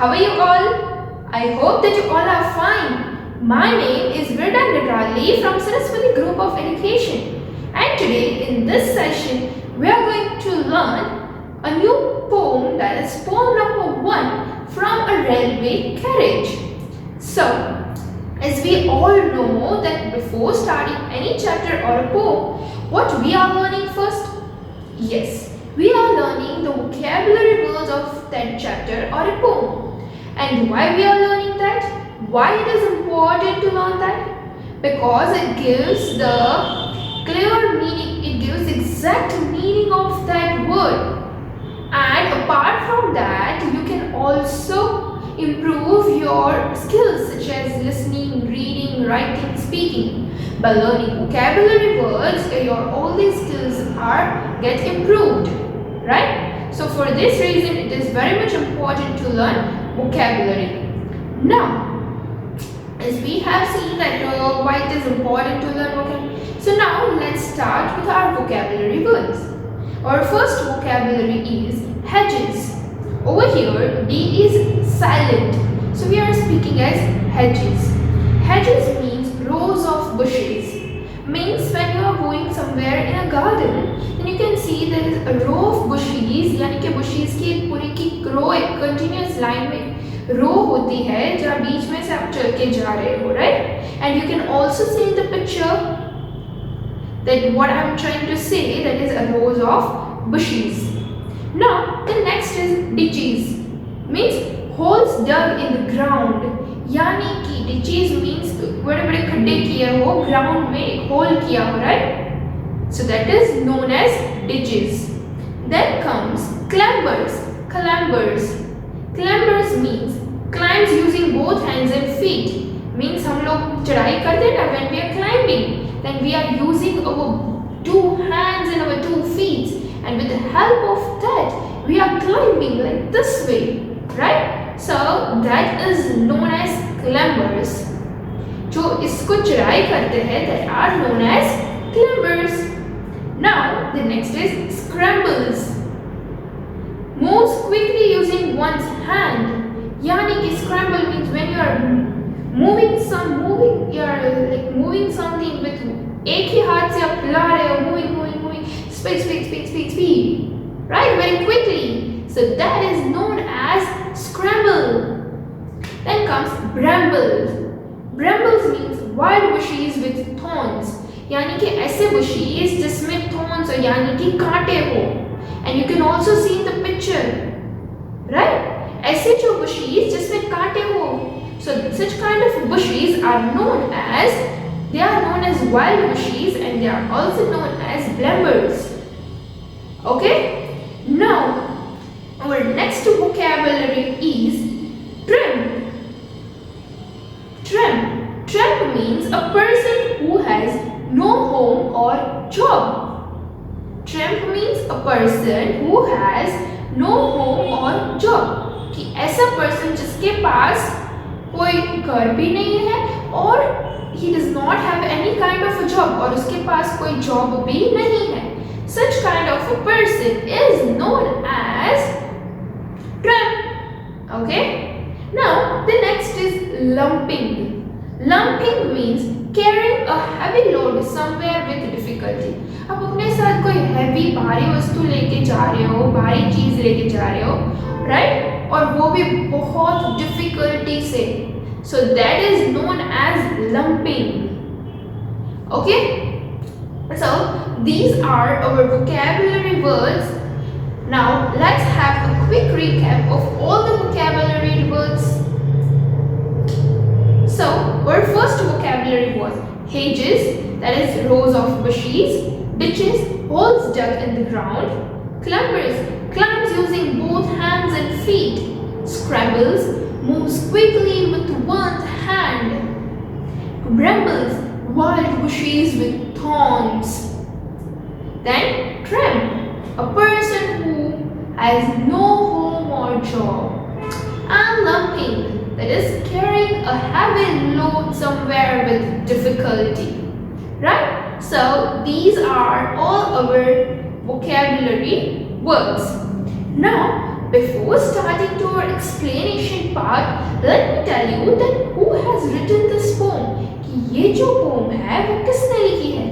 How are you all? I hope that you all are fine. My name is Virda Nadrali from Saraswati Group of Education. And today in this session, we are going to learn a new poem, that is poem number 1 from a railway carriage. So, as we all know that before starting any chapter or a poem, what we are learning first? Yes, we are learning the vocabulary words of that chapter or a poem. And why we are learning that? Why it is important to learn that? Because it gives the clear meaning, it gives exact meaning of that word. And apart from that, you can also improve your skills such as listening, reading, writing, speaking. By learning vocabulary words, your all these skills get improved, right? So for this reason, it is very much important to learn vocabulary. Now, as we have seen that why it is important to learn vocabulary. So now let's start with our vocabulary words. Our first vocabulary is hedges. Over here, D is silent. So we are speaking as hedges. Hedges means rows of bushes. Means when you are going somewhere in a garden, then you can see there is a row of bushes, यानी कि bushes की एक पूरी की रो एक continuous line में रो होती है जहाँ बीच में से आप चल के जा रहे हो, right? And you can also see in the picture that what I am trying to say, that is a rows of bushes. Now the next is ditches, means holes dug in the ground. यानी कि ditches means बड़े बड़े खड्डे किए हो, ground में एक hole किया हो, right? So that is known as ditches. Then comes clambers. Clambers means climbs using both hands and feet. Means हम लोग चढ़ाई करते हैं ना, when we are climbing, then we are using our 2 hands and our 2 feet, and with the help of that, we are climbing like this way, right? So that is known as clambers. जो इसको चढ़ाई करते हैं, that are known as clambers. Now the next is scrambles. Moves quickly using one's hand. यानी कि scramble means when you are moving something with एक ही हाथ से आप हिला रहे हो, moving, speed, right? Very quickly. So that is known as scramble. Then comes brambles. Brambles means wild bushes with thorns. यानी कि ऐसे bushes जिसमें thorns हो, यानी कि कांटे हो. And you can also see in the picture, right? ऐसे जो bushes जिसमें कांटे हो. So such kind of bushes are known as wild bushes, and they are also known as brambles. Okay? Now, our next vocabulary is tramp. Tramp means a person who has no home or job. Tramp means a person who has no home or job. कि ऐसा person जिसके पास कोई घर भी नहीं है और he does not have any kind of a job, और उसके पास कोई job भी नहीं है. Such kind of a person is known as tramp. Okay? Now the next is lumping. Lumping means carrying a heavy load somewhere with difficulty. आप अपने साथ कोई heavy भारी वस्तु लेके जा रहे हो, भारी चीज लेके जा रहे हो, right? और वो भी बहुत difficulty से. So that is known as lumping. Okay? So these are our vocabulary words. Now let's have a quick recap of all the vocabulary words. So our first vocabulary was hedges, that is rows of bushes. Ditches, holes dug in the ground. Clambers, climbs using both hands and feet. Scrambles, moves quickly with one hand. Brambles, wild bushes with thorns. Then tramp, a person who has no home or job. And lumping, that is carrying a heavy load somewhere with difficulty. Right? So these are all our vocabulary words. Now before starting to our explanation part, let me tell you that who has written this poem. कि ये जो poem है वो किसने लिखी है?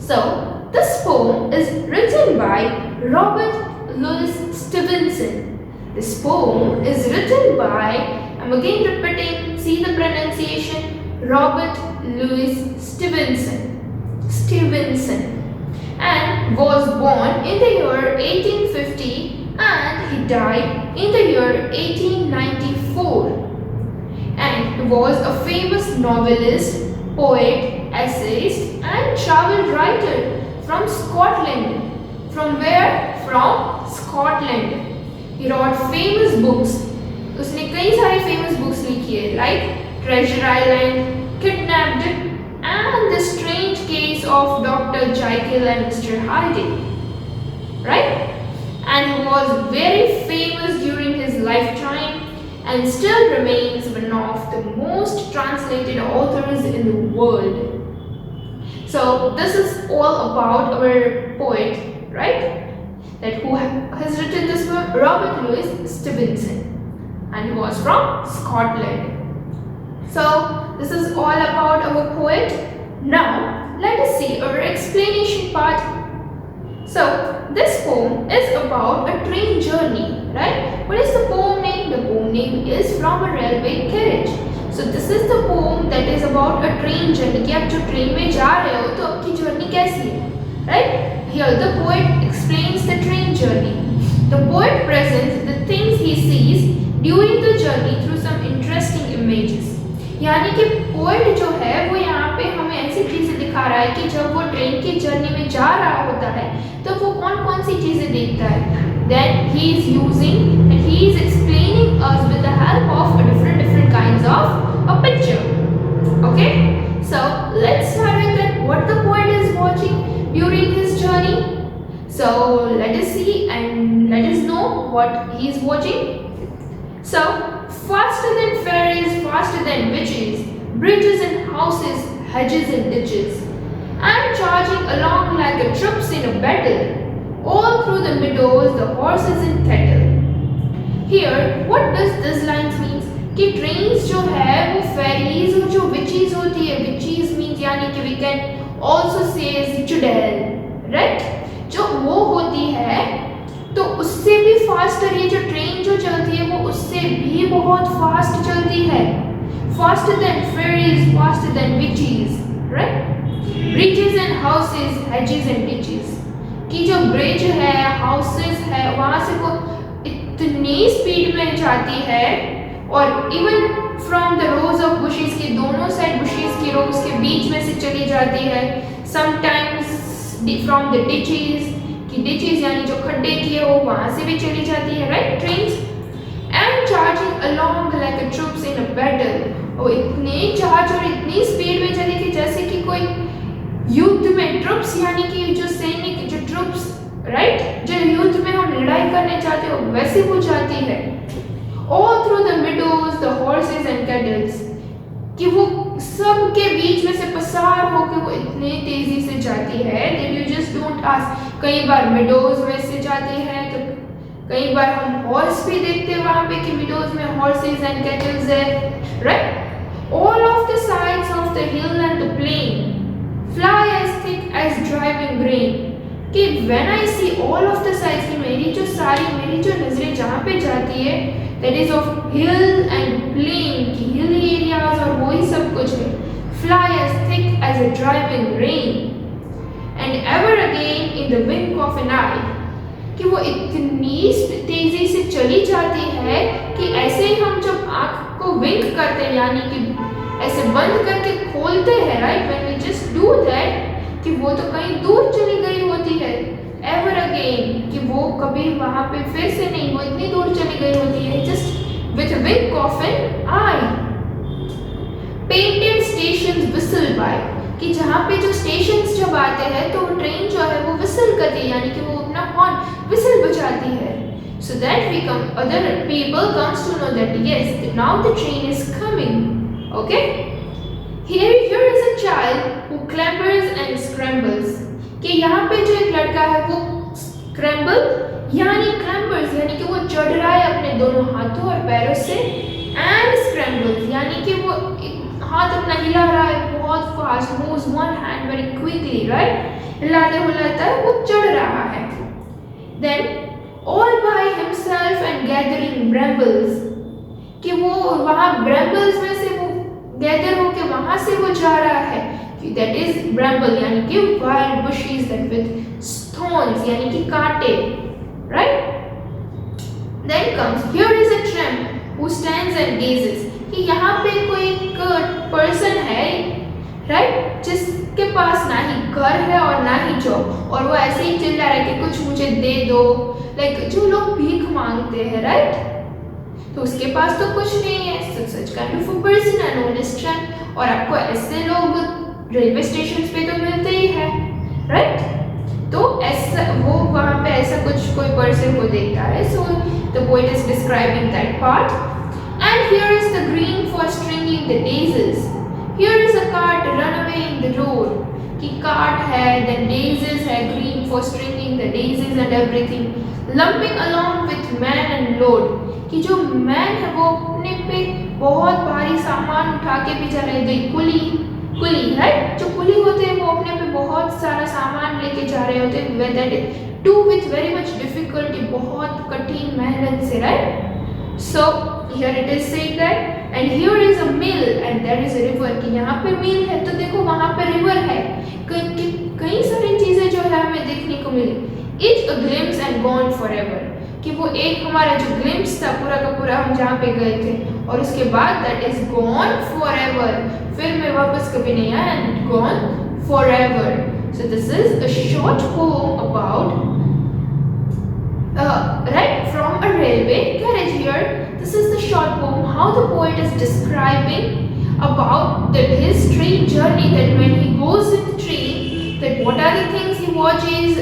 So this poem is written by Robert Louis Stevenson. This poem is written by, I'm again repeating, see the pronunciation, Robert Louis Stevenson, and was born in the year 1850 and he died in the year 1894, and he was a famous novelist, poet, essayist and travel writer from Scotland. From where? From Scotland. He wrote famous books. उसने कई सारी famous books लिखी है, like Treasure Island, Kidnapped, and The Strange Case of Dr. Jekyll and Mr. Hyde. Right? And he was very famous during his lifetime and still remains one of the most translated authors in the world. So this is all about our poet, right? That who has written this book? Robert Louis Stevenson, and he was from Scotland. So this is all about our poet. Now let us see our explanation part. So this poem is about a train journey, right? What is the poem name? The poem name is From a Railway Carriage. So this is the poem that is about a train journey. कि आप जो train में जा रहे हो तो आपकी journey कैसी है, right? Here the poet explains the train journey. The poet presents the things he sees during the journey through some interesting images. यानी कि पोएट जो है वो यहाँ पे हमें ऐसी चीजें दिखा रहा है कि जब वो ट्रेन की जर्नी में जा रहा होता है तो वो कौन कौन सी चीजें देखता है. Then he is using and he is explaining us with the help of different kinds of a picture. Okay, so let's start with that. What the poet is watching during his journey. So let us see and let us know what he is watching. So faster than ferries, faster than witches, bridges and houses, hedges and ditches, and charging along like the troops in a battle, all through the meadows, the horses in cattle. Here, what does this line mean? कि trains जो है वो ferries और जो witches होती है, witches means यानी कि we can also say citadel, right? जो वो होती है तो उससे भी फास्टर ये जो ट्रेन जो चलती है वो उससे भी बहुत फास्ट चलती है. Faster than ferries, faster than witches, right? Bridges and houses, hedges and ditches. कि जो ब्रिज है, हाउसेस है, वहाँ से वो इतनी स्पीड में जाती है और even from the rose of bushes के दोनों साइड बुशेस की रोज के बीच में से चली जाती है. समटाइम्स फ्रॉम द डिचेस कि डिचेस यानी जो खड्डे किए हो वहाँ से भी चली जाती है, right, trains. And charging along like a troops in a battle. और इतने चार्ज और इतनी स्पीड में चली कि जैसे कि कोई युद्ध में ट्रुप्स यानी कि जो सैनिक जो ट्रुप्स, राइट, जो युद्ध में हम लड़ाई करने चाहते हो वैसे वो जाती है. All through the meadows, the horses and kettles, कि वो सब के बीच में से पसार होकर वो इतने तेजी से जाती है that you just don't ask. कई बार मिडोज में से जाती है तो कई बार हम हॉर्स भी देखते हैं वहाँ पे कि मिडोज में हॉर्सेस एंड कैटल्स है, right. All of the sides of the hill and the plain fly as thick as driving rain. कि when I see all of the sides कि मेरी जो नजरें जहाँ पे जाती है that is of hill and plain कि hill areas और वही सब कुछ है. Fly as thick as a driving rain and ever again in the wink of an eye. कि वो इतनी तेजी से चली जाती है कि ऐसे ही हम जब आँख को विंक करते हैं यानी कि ऐसे बंद करके खोलते हैं, right, when we just do that कि वो तो कहीं दूर चली गई होती है. Ever again कि वो कभी वहाँ पे फिर से नहीं, वो इतनी दूर चली गई होती है. Just with a wink of an eye. Painted stations whistle by कि जहाँ पे जो स्टेशंस जब आते हैं तो वो ट्रेन जो है वो विसल करती है यानी कि वो अपना हॉर्न विसल बजाती है. So that other people comes to know that yes, now the train is coming. Okay? Here is a child who clambers and scrambles. कि यहाँ पे जो एक लड़का है वो scramble यानी क्लैम्बर्स यानी कि वो चढ़ रहा है अपने दोनों हाथों और पैरों से, एंड स्क्रैम्बल्स यानी कि वो हाथ अपना हिला रहा है बहुत fast, moves one hand very quickly, right, हिलाते हुलाता है, वो चढ़ रहा है। Then all by himself and gathering brambles, कि वो वहाँ ब्रैम्बल्स में से वो गैदर होके वहाँ से वो जा रहा है, दैट इज ब्रैम्बल यानी कि wild bushes that with thorns यानी कि कांटे, right. Then comes here is a tramp who stands and gazes, कि यहाँ पे कोई एक पर्सन है, राइट, जिसके पास ना ही घर है और ना ही जॉब, और वो ऐसे ही चिल्ला रहा है कि कुछ मुझे दे दो, लाइक जो लोग भीख मांगते हैं, राइट, तो उसके पास तो कुछ नहीं है, such kind of a person are known as tramp, और आपको ऐसे लोग रेलवे स्टेशन पे तो मिलते ही है, राइट। तो ऐसा वो वहाँ पे ऐसा कुछ कोई पर्सन को देखता है, so the poet is describing that part. And here is the green for stringing the daisies, here is a cart run away in the road, कि कार्ट है, देन डेज़िस है, green for stringing the daisies and everything, lumping along with man and load, कि जो man है वो अपने पे बहुत भारी सामान उठा के भी जा रहे हैं, कुली, राइट, जो कुली होते हैं वो अपने पे बहुत सारा सामान लेके जा रहे होते हैं, to with very much difficulty, बहुत कठिन मेहनत से, right. So here it is said that and here is a mill and there is a river, कि यहाँ पे मिल है तो देखो वहाँ पे रिवर है, कई सारी चीजें जो है हमें देखने को मिली। It a glimpse and gone forever, कि वो एक हमारा जो ग्लिम्स था पूरा का पूरा हम जहाँ पे गए थे, और उसके बाद दैट इज गॉन फॉरएवर, फिर मैं वापस कभी नहीं आया, and gone forever. So this is a short poem about right from a railway carriage. Here this is the short poem how the poet is describing about his train journey, that when he goes in the train, that what are the things he watches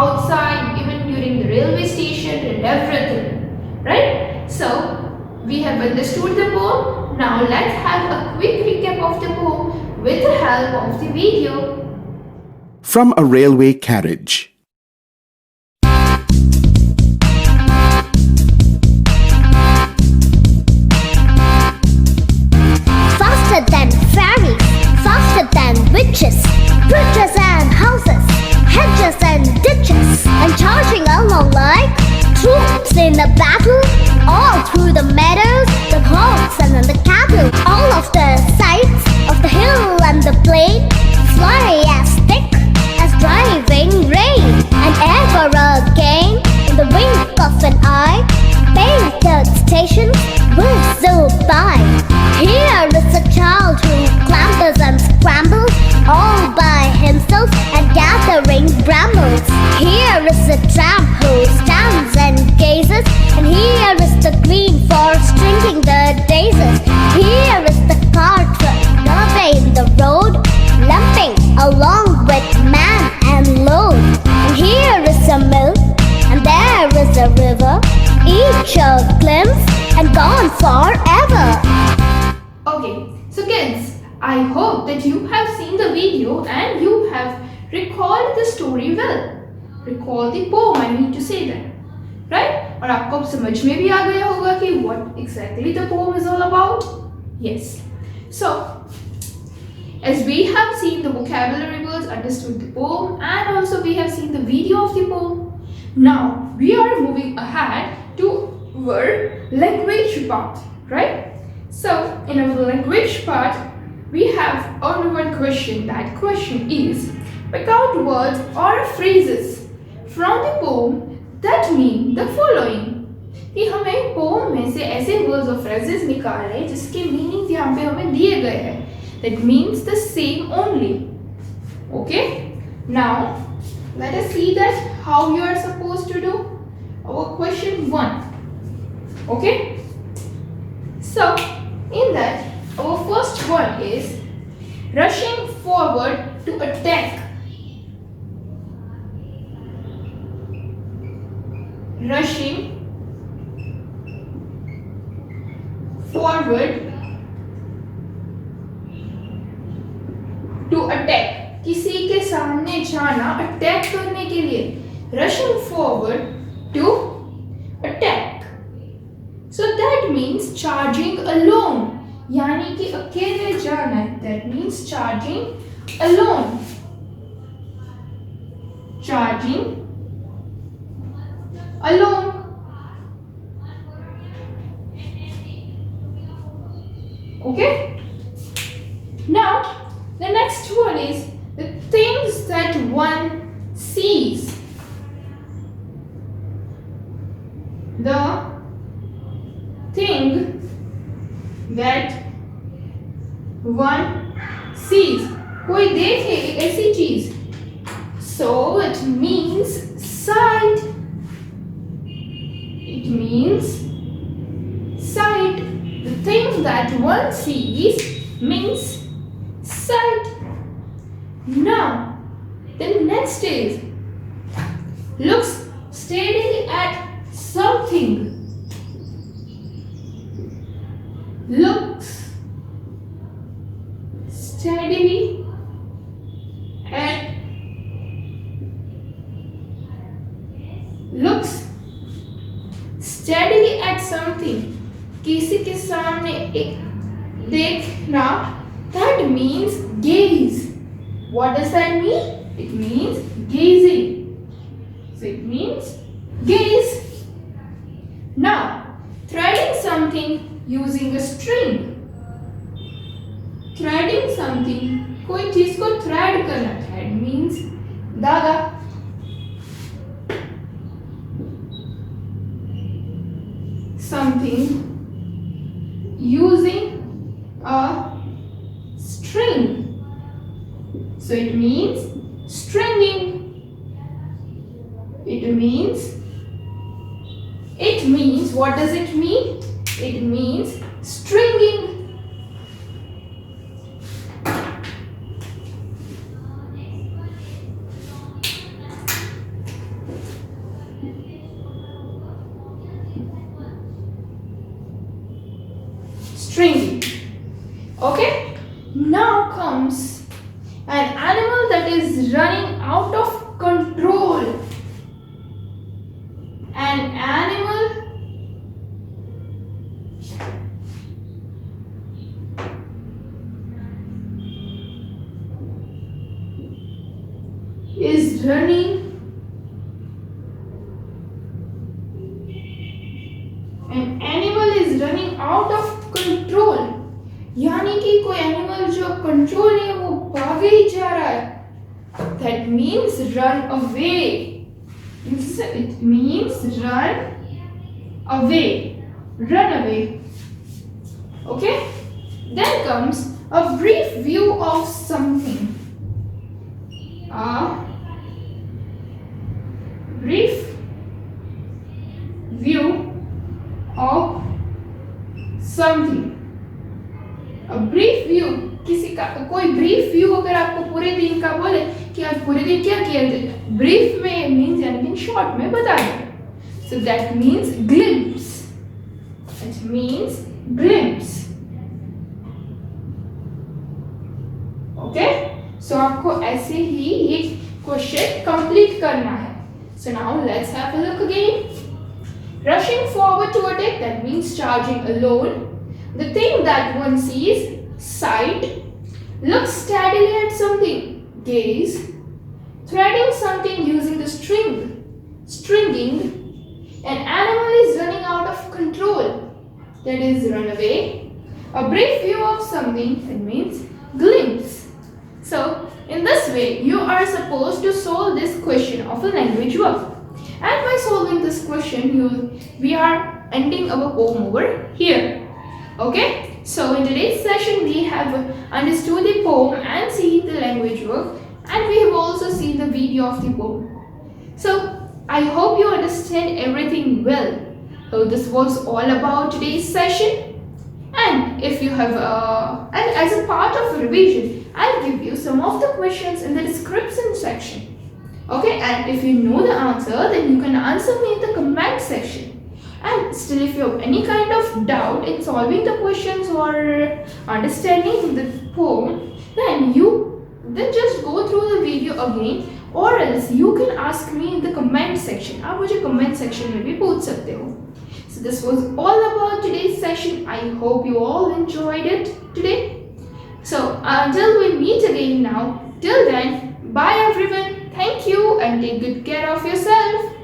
outside, even during the railway station and everything, right? So we have understood the poem. Now let's have a quick recap of the poem with the help of the video. From a railway carriage. Faster than fairies, faster than witches, bridges and houses, hedges and ditches, and charging along like troops in a battle, all through the meadows, the halls and the cattle, all of the sights of the hill and the plain, fly as thick as driving rain, and ever again, in the wink of an eye, painted stations whistle by. Here is a child who clambers and scrambles all by himself and gathering brambles. Here is a tramp who stands and gazes, and here is the green for stringing the daisies. Here is the cart run away in the road, lumping along with man and load. And here is a mill, and there is a river, each a glimpse and gone forever. Okay, so kids, I hope that you have seen the video and you have recalled the story well. Recall the poem, I need to say that, right? और आपको समझ में भी आ गया होगा कि what exactly the poem is all about. Yes. So, as we have seen the vocabulary words, understood the poem, and also we have seen the video of the poem. Now we are moving ahead to our language part, right? So in our language part, we have only one question. That question is, pick out words or phrases from the poem that mean the following. कि हमें pome में से ऐसे words और phrases निकालने जिसके meaning यहाँ पे हमें दिए गए हैं, that means the same only. Okay, now let us see that how you are supposed to do our question 1. Okay, so in that our first one is rushing forward to attack. Rushing forward to attack, किसी के सामने जाना attack करने के लिए, rushing forward to attack. So that means charging alone. यानी कि अकेले जाना है. That means charging alone. Charging alone. Okay? Now, the next one is the things that one sees. The thing that one sees. कोई देखे एक ऐसी चीज. So it means sight. It means sight. The thing that one sees means sight. Now, the next is looks steadily at something. Looks steadily at something. किसी के सामने एक देखना. That means gaze. What does that mean? It means gazing. So it means gaze. Now, threading something using a string. Threading something, कोई चीज को thread करना. Thread means धागा. Something using a string. So it means stringing. It means what does it mean? It means stringing. Stringing. Okay? Now comes an animal that is running out of control. An animal is running out of control. यानी कि कोई animal जो control नहीं है वो भाग ही जा रहा है. That means run away. It means run away. Run away. Okay? Then comes a brief view of something. A brief view of something. A brief view, किसी का कोई brief view अगर आपको पूरे दिन का बोले कि आज पूरे दिन क्या किया, brief में means यानी कि short में बता दें. So that means glimpse. It means glimpse. Okay? So आपको ऐसे ही ये question complete करना है. So now let's have a look again. Rushing forward to attack, that means charging alone. The thing that one sees, sight. Looks steadily at something, gaze. Threading something using the string, stringing. An animal is running out of control, that is run away. A brief view of something, that means glimpse. So in this way you are supposed to solve this question of a language work. And by solving this question, we are ending our poem over here. Okay? So in today's session, we have understood the poem and seen the language work, and we have also seen the video of the poem. So I hope you understand everything well. So this was all about today's session. And if you have, and as a part of revision, I'll give you some of the questions in the description section. Okay, and if you know the answer, then you can answer me in the comment section. And still, if you have any kind of doubt in solving the questions or understanding the poem, then just go through the video again or else you can ask me in the comment section. आप मुझे comment section में भी पूछ सकते हो. So this was all about today's session. I hope you all enjoyed it today. So until we meet again now, till then, bye everyone. Thank you and take good care of yourself.